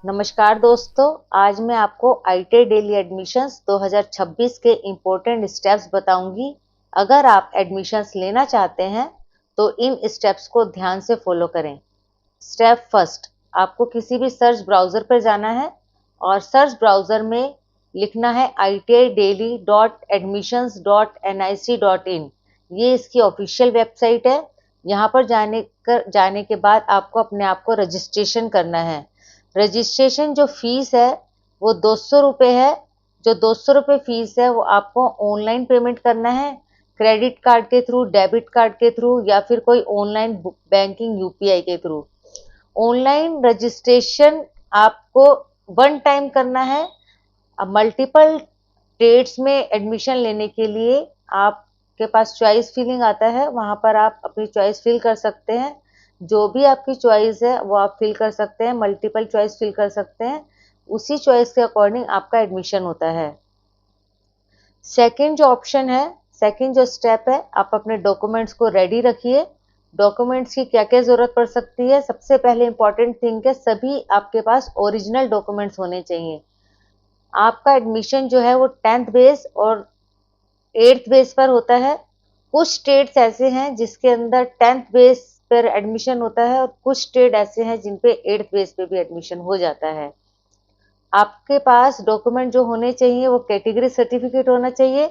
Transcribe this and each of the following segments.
नमस्कार दोस्तों, आज मैं आपको आईटीआई डेली एडमिशन्स 2026 के इम्पोर्टेंट स्टेप्स बताऊंगी। अगर आप एडमिशन्स लेना चाहते हैं तो इन स्टेप्स को ध्यान से फॉलो करें। स्टेप फर्स्ट, आपको किसी भी सर्च ब्राउज़र पर जाना है और सर्च ब्राउज़र में लिखना है itidaily.admissions.nic.in। ये इसकी ऑफिशियल वेबसाइट है। यहाँ पर जाने के बाद आपको अपने आप को रजिस्ट्रेशन करना है। रजिस्ट्रेशन जो फीस है वो 200 रुपये है। जो 200 रुपये फीस है वो आपको ऑनलाइन पेमेंट करना है, क्रेडिट कार्ड के थ्रू, डेबिट कार्ड के थ्रू या फिर कोई ऑनलाइन बैंकिंग यूपीआई के थ्रू। ऑनलाइन रजिस्ट्रेशन आपको वन टाइम करना है। अब मल्टीपल ट्रेड्स में एडमिशन लेने के लिए आपके पास चॉइस फिलिंग आता है, वहाँ पर आप अपनी चॉइस फिल कर सकते हैं। जो भी आपकी चॉइस है वो आप फिल कर सकते हैं, मल्टीपल चॉइस फिल कर सकते हैं। उसी चॉइस के अकॉर्डिंग आपका एडमिशन होता है। सेकंड जो ऑप्शन है, सेकंड जो स्टेप है, आप अपने डॉक्यूमेंट्स को रेडी रखिए। डॉक्यूमेंट्स की क्या क्या ज़रूरत पड़ सकती है? सबसे पहले इंपॉर्टेंट थिंग है, सभी आपके पास ओरिजिनल डॉक्यूमेंट्स होने चाहिए। आपका एडमिशन जो है वो 10th बेस और 8th बेस पर होता है। कुछ स्टेट्स ऐसे हैं जिसके अंदर 10th बेस पर एडमिशन होता है और कुछ स्टेट ऐसे हैं जिन पे 8th बेस पे भी एडमिशन हो जाता है। आपके पास डॉक्यूमेंट जो होने चाहिए वो कैटेगरी सर्टिफिकेट होना चाहिए।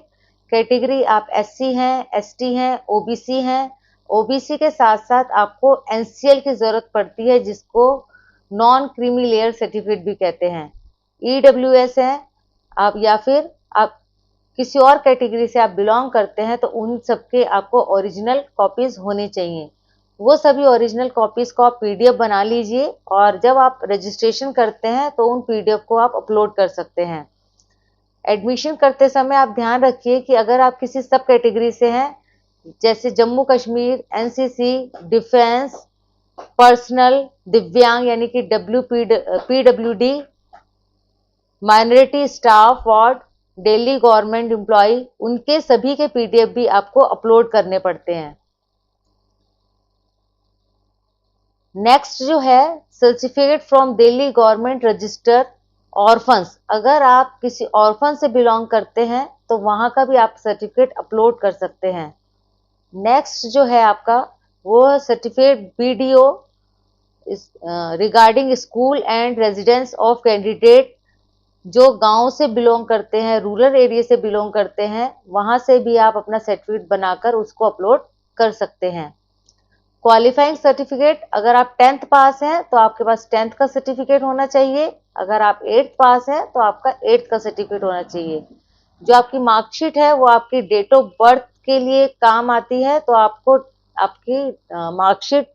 कैटेगरी आप एससी हैं, एसटी हैं, ओबीसी हैं। ओबीसी के साथ साथ आपको एनसीएल की ज़रूरत पड़ती है, जिसको नॉन क्रीमी लेयर सर्टिफिकेट भी कहते हैं। ईडब्ल्यूएस है आप, या फिर आप किसी और कैटेगरी से आप बिलोंग करते हैं तो उन सबके आपको ओरिजिनल कॉपीज़ होनी चाहिए। वो सभी ओरिजिनल कॉपीज़ को आप पीडीएफ बना लीजिए और जब आप रजिस्ट्रेशन करते हैं तो उन पीडीएफ को आप अपलोड कर सकते हैं। एडमिशन करते समय आप ध्यान रखिए कि अगर आप किसी सब कैटेगरी से हैं, जैसे Jammu Kashmir, NCC, defence, personnel, दिव्यांग यानी कि PWD, minority staff ward, daily government employ, उनके सभी के पीडीएफ भी आपको अपलोड करने पड़ते हैं। नेक्स्ट जो है, certificate from Delhi government register orphans. अगर आप किसी ऑर्फन से बिलोंग करते हैं तो वहाँ का भी आप सर्टिफिकेट अपलोड कर सकते हैं। नेक्स्ट जो है आपका, वो है certificate BDO regarding school and residence of candidate. जो गांव से बिलोंग करते हैं, रूरल एरिया से बिलोंग करते हैं, वहां से भी आप अपना सर्टिफिकेट बनाकर उसको अपलोड कर सकते हैं। क्वालिफाइंग सर्टिफिकेट, अगर आप 10th पास हैं तो आपके पास 10th का सर्टिफिकेट होना चाहिए। अगर आप 8th पास हैं तो आपका 8th का सर्टिफिकेट होना चाहिए। जो आपकी मार्कशीट है वो आपकी डेट ऑफ बर्थ के लिए काम आती है, तो आपको आपकी मार्कशीट,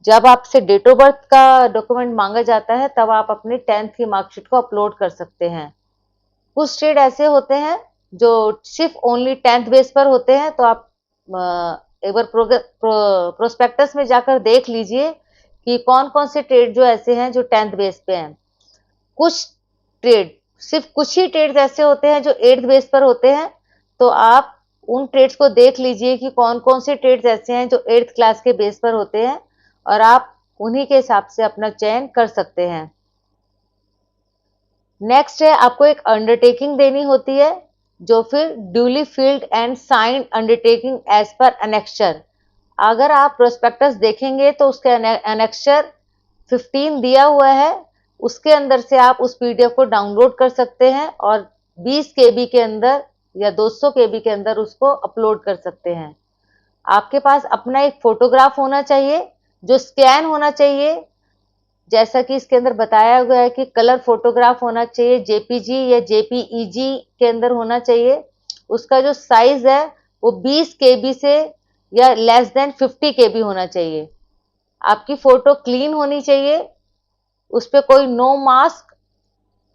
जब आपसे डेट ऑफ बर्थ का डॉक्यूमेंट मांगा जाता है तब आप अपनी 10th की मार्कशीट को अपलोड कर सकते हैं। कुछ स्टेट ऐसे होते हैं जो सिर्फ ओनली 10th बेस पर होते हैं, तो आप एक बार प्रोस्पेक्टस में जाकर देख लीजिए कि कौन कौन से ट्रेड जो ऐसे हैं जो 10th बेस पे हैं। कुछ ट्रेड, सिर्फ कुछ ही ट्रेड्स ऐसे होते हैं जो 8th बेस पर होते हैं, तो आप उन ट्रेड्स को देख लीजिए कि कौन कौन से ट्रेड्स ऐसे हैं जो 8th क्लास के बेस पर होते हैं और आप उन्हीं के हिसाब से अपना चयन कर सकते हैं। नेक्स्ट है, आपको एक अंडरटेकिंग देनी होती है, जो फिर duly filled and signed undertaking as per annexure. अगर आप प्रोस्पेक्टस देखेंगे तो उसके एनेक्चर 15 दिया हुआ है, उसके अंदर से आप उस पीडीएफ को डाउनलोड कर सकते हैं और 20 केबी के अंदर या 200 केबी के अंदर उसको अपलोड कर सकते हैं। आपके पास अपना एक फोटोग्राफ होना चाहिए जो स्कैन होना चाहिए, जैसा कि इसके अंदर बताया गया है कि कलर फोटोग्राफ होना चाहिए, जेपीजी या जेपीईजी के अंदर होना चाहिए। उसका जो साइज है वो 20 केबी से या लेस देन 50 केबी होना चाहिए। आपकी फोटो क्लीन होनी चाहिए, उस पर कोई नो मास्क,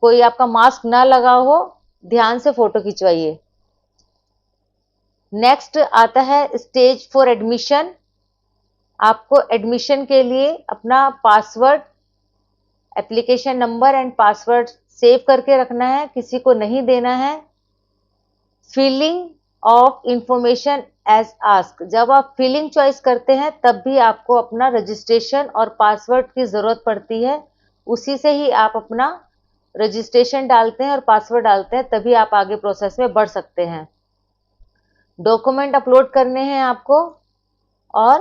कोई आपका मास्क ना लगा हो, ध्यान से फोटो खिंचवाइए। नेक्स्ट आता है स्टेज फॉर एडमिशन। आपको एडमिशन के लिए अपना password, application number and password save करके रखना है, किसी को नहीं देना है। Filling of information as ask, जब आप फिलिंग चॉइस करते हैं तब भी आपको अपना रजिस्ट्रेशन और पासवर्ड की ज़रूरत पड़ती है, उसी से ही आप अपना रजिस्ट्रेशन डालते हैं और पासवर्ड डालते हैं, तभी आप आगे प्रोसेस में बढ़ सकते हैं। डॉक्यूमेंट अपलोड करने हैं आपको, और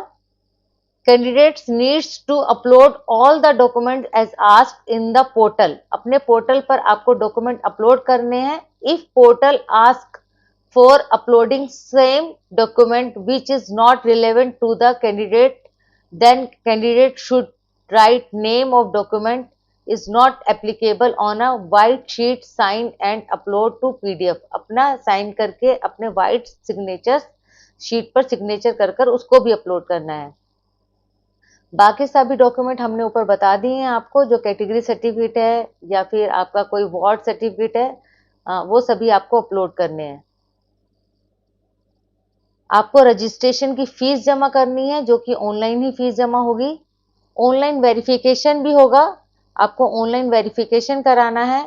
candidates needs to upload all the document as asked in the portal. अपने पोर्टल पर आपको डॉक्यूमेंट अपलोड करने हैं। If portal ask for uploading same document which is not relevant to the candidate, then candidate should write name of document is not applicable on a white sheet, sign and upload to PDF। अपना sign करके अपने white signature sheet पर signature कर कर उसको भी upload करना है। बाकी सभी डॉक्यूमेंट हमने ऊपर बता दिए हैं आपको, जो कैटेगरी सर्टिफिकेट है या फिर आपका कोई वार्ड सर्टिफिकेट है, वो सभी आपको अपलोड करने हैं। आपको रजिस्ट्रेशन की फीस जमा करनी है, जो कि ऑनलाइन ही फीस जमा होगी। ऑनलाइन वेरिफिकेशन भी होगा, आपको ऑनलाइन वेरिफिकेशन कराना है।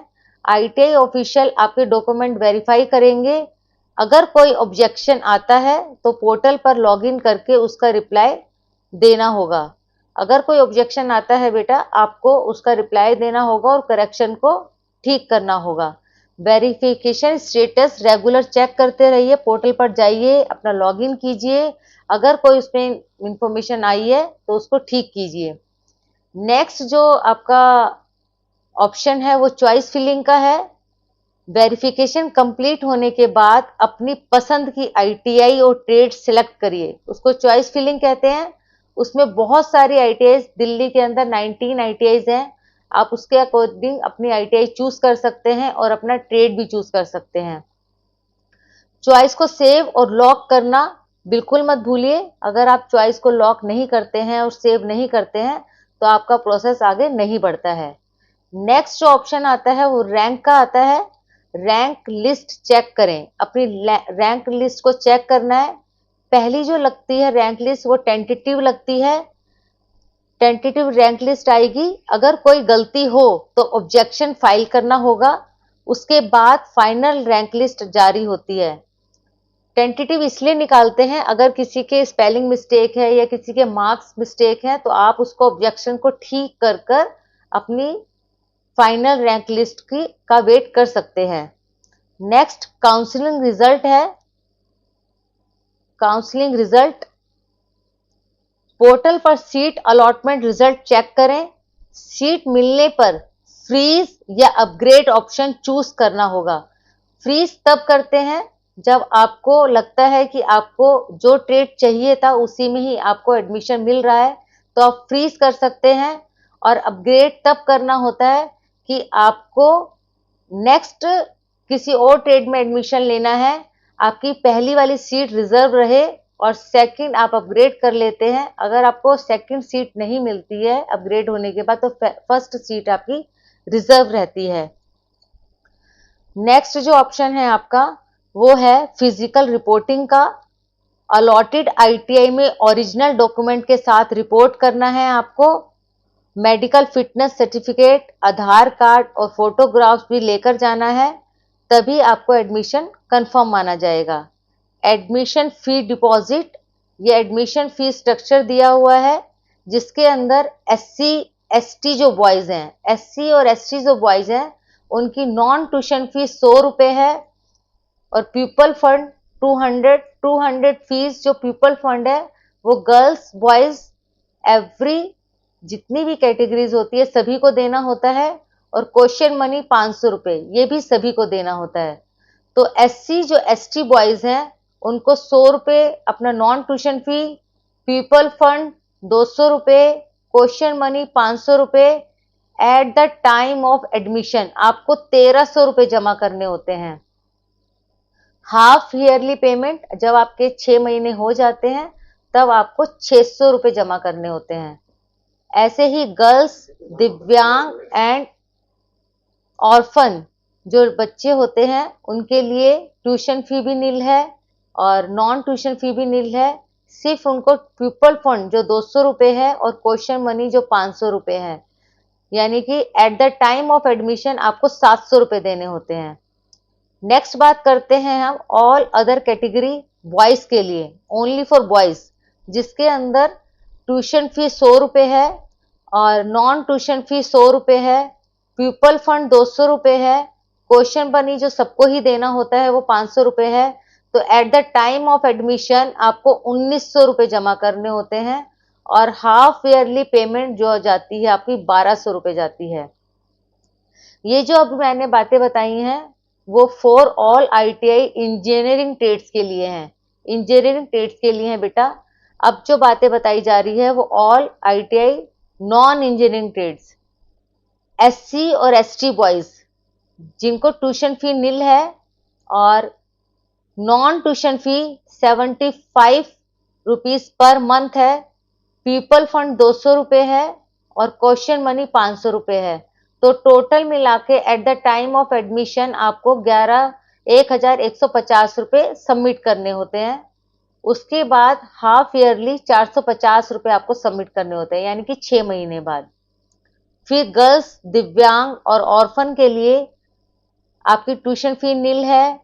ITI ऑफिशियल आपके डॉक्यूमेंट वेरीफाई करेंगे। अगर कोई ऑब्जेक्शन आता है तो पोर्टल पर लॉगिन करके उसका रिप्लाई देना होगा। अगर कोई ऑब्जेक्शन आता है बेटा, आपको उसका रिप्लाई देना होगा और करेक्शन को ठीक करना होगा। वेरिफिकेशन स्टेटस रेगुलर चेक करते रहिए, पोर्टल पर जाइए, अपना लॉगिन कीजिए, अगर कोई उसमें इंफॉर्मेशन आई है तो उसको ठीक कीजिए। नेक्स्ट जो आपका ऑप्शन है वो चॉइस फिलिंग का है। वेरिफिकेशन कंप्लीट होने के बाद अपनी पसंद की ITI और ट्रेड सिलेक्ट करिए, उसको चॉइस फिलिंग कहते हैं। उसमें बहुत सारी ITIs, दिल्ली के अंदर 19 ITIs हैं। आप उसके अकॉर्डिंग अपनी ITI चूज कर सकते हैं और अपना ट्रेड भी चूज कर सकते हैं। चॉइस को सेव और लॉक करना बिल्कुल मत भूलिए। अगर आप चॉइस को लॉक नहीं करते हैं और सेव नहीं करते हैं तो आपका प्रोसेस आगे नहीं बढ़ता है। नेक्स्ट जो ऑप्शन आता है वो रैंक का आता है। रैंक लिस्ट चेक करें, अपनी रैंक लिस्ट को चेक करना है। पहली जो लगती है रैंक लिस्ट वो टेंटेटिव लगती है, टेंटेटिव रैंक लिस्ट आएगी। अगर कोई गलती हो तो ऑब्जेक्शन फाइल करना होगा, उसके बाद फाइनल रैंक लिस्ट जारी होती है। टेंटेटिव इसलिए निकालते हैं, अगर किसी के स्पेलिंग मिस्टेक है या किसी के मार्क्स मिस्टेक है तो आप उसको ऑब्जेक्शन को ठीक कर कर अपनी फाइनल रैंक लिस्ट का वेट कर सकते हैं। नेक्स्ट काउंसलिंग रिजल्ट है। काउंसलिंग रिजल्ट, पोर्टल पर सीट अलॉटमेंट रिजल्ट चेक करें। सीट मिलने पर फ्रीज या अपग्रेड ऑप्शन चूज करना होगा। फ्रीज तब करते हैं जब आपको लगता है कि आपको जो ट्रेड चाहिए था उसी में ही आपको एडमिशन मिल रहा है तो आप फ्रीज कर सकते हैं। और अपग्रेड तब करना होता है कि आपको नेक्स्ट किसी और ट्रेड में एडमिशन लेना है, आपकी पहली वाली सीट रिजर्व रहे और सेकंड आप अपग्रेड कर लेते हैं। अगर आपको सेकंड सीट नहीं मिलती है अपग्रेड होने के बाद तो फर्स्ट सीट आपकी रिजर्व रहती है। नेक्स्ट जो ऑप्शन है आपका वो है फिजिकल रिपोर्टिंग का। अलॉटेड ITI में ओरिजिनल डॉक्यूमेंट के साथ रिपोर्ट करना है आपको। मेडिकल फिटनेस सर्टिफिकेट, आधार कार्ड और फोटोग्राफ्स भी लेकर जाना है, तभी आपको एडमिशन कंफर्म माना जाएगा। एडमिशन फी डिपॉजिट, ये एडमिशन फी स्ट्रक्चर दिया हुआ है जिसके अंदर SC ST जो बॉयज हैं, SC और ST जो बॉयज हैं उनकी नॉन ट्यूशन फीस 100 रुपये है और पीपल फंड 200 फीस जो पीपल फंड है वो गर्ल्स बॉयज एवरी जितनी भी कैटेगरीज होती है सभी को देना होता है। और क्वेश्चन मनी 500 रुपये, ये भी सभी को देना होता है। तो SC जो ST बॉयज हैं उनको 100 रुपये अपना नॉन ट्यूशन फी, पीपल फंड 200 रुपये, क्वेश्चन मनी 500 रुपये। At the time of admission आपको 1300 रुपये जमा करने होते हैं। हाफ ईयरली पेमेंट जब आपके 6 महीने हो जाते हैं तब आपको 600 रुपये जमा करने होते हैं। ऐसे ही गर्ल्स, दिव्यांग एंड ऑर्फन जो बच्चे होते हैं उनके लिए ट्यूशन फी भी नील है और नॉन ट्यूशन फी भी नील है। सिर्फ उनको पीपल फंड जो 200 रुपये है और क्वेश्चन मनी जो 500 रुपये है, यानी कि at the time of admission आपको 700 रुपये देने होते हैं। नेक्स्ट बात करते हैं हम ऑल अदर कैटेगरी बॉयज के लिए, ओनली फॉर बॉयज, जिसके अंदर ट्यूशन फी 100 रुपये है और नॉन ट्यूशन फी 100 रुपये है, पीपल फंड 200 रुपये है, क्वेश्चन मनी जो सबको ही देना होता है वो 500 रुपये है। तो at the time of admission आपको 1900 रुपये जमा करने होते हैं और हाफ ईयरली पेमेंट जो जाती है आपकी 1200 रुपये जाती है। ये जो अब मैंने बातें बताई हैं वो for all ITI engineering trades के लिए हैं, इंजीनियरिंग ट्रेड्स के लिए हैं बेटा। अब जो बातें बताई जा रही है वो all ITI non engineering trades, SC और ST बॉयज जिनको ट्यूशन फी निल है और non tuition fee 75 rupees per month है, पीपल फंड 200 रुपये है और क्वेश्चन मनी 500 रुपये है। तो टोटल मिला के at the time of admission आपको 11,150 रुपये सबमिट करने होते हैं। उसके बाद हाफ ईयरली 450 रुपये आपको सबमिट करने होते हैं, यानी कि 6 महीने बाद। फिर गर्ल्स, दिव्यांग और ऑर्फन के लिए आपकी ट्यूशन फी निल है,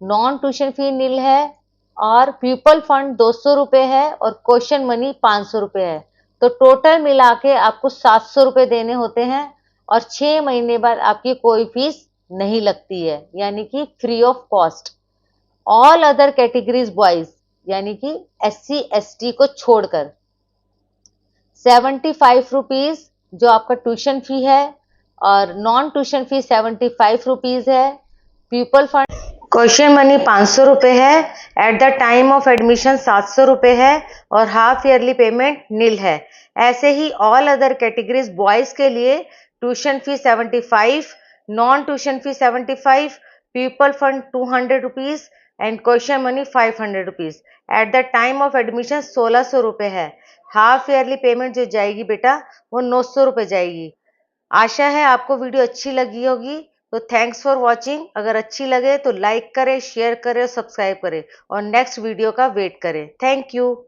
नॉन ट्यूशन फी निल है और पीपल फंड 200 रुपये है और क्वेश्चन मनी 500 रुपये है। तो टोटल मिला के आपको 700 रुपये देने होते हैं और 6 महीने बाद आपकी कोई फीस नहीं लगती है, यानी कि free of cost. All other categories boys यानी कि SC ST को छोड़कर 75 रुपीज जो आपका ट्यूशन फी है और नॉन ट्यूशन फी 75 रुपीज है, पीपल फंड क्वेश्चन मनी 500 रुपये है, at the time of admission 700 रुपये है और हाफ ईयरली पेमेंट निल है। ऐसे ही ऑल अदर कैटेगरीज बॉयज के लिए tuition fee 75, non tuition fee 75, people fund 200 rupees and question money 500 rupees. At the time of admission 1600 रुपये है। हाफ ईयरली पेमेंट जो जाएगी बेटा वो 900 रुपये जाएगी। आशा है आपको वीडियो अच्छी लगी होगी। तो थैंक्स फॉर वॉचिंग। अगर अच्छी लगे तो लाइक करें, शेयर करें, सब्सक्राइब करें और नेक्स्ट वीडियो का वेट करें। Thank you.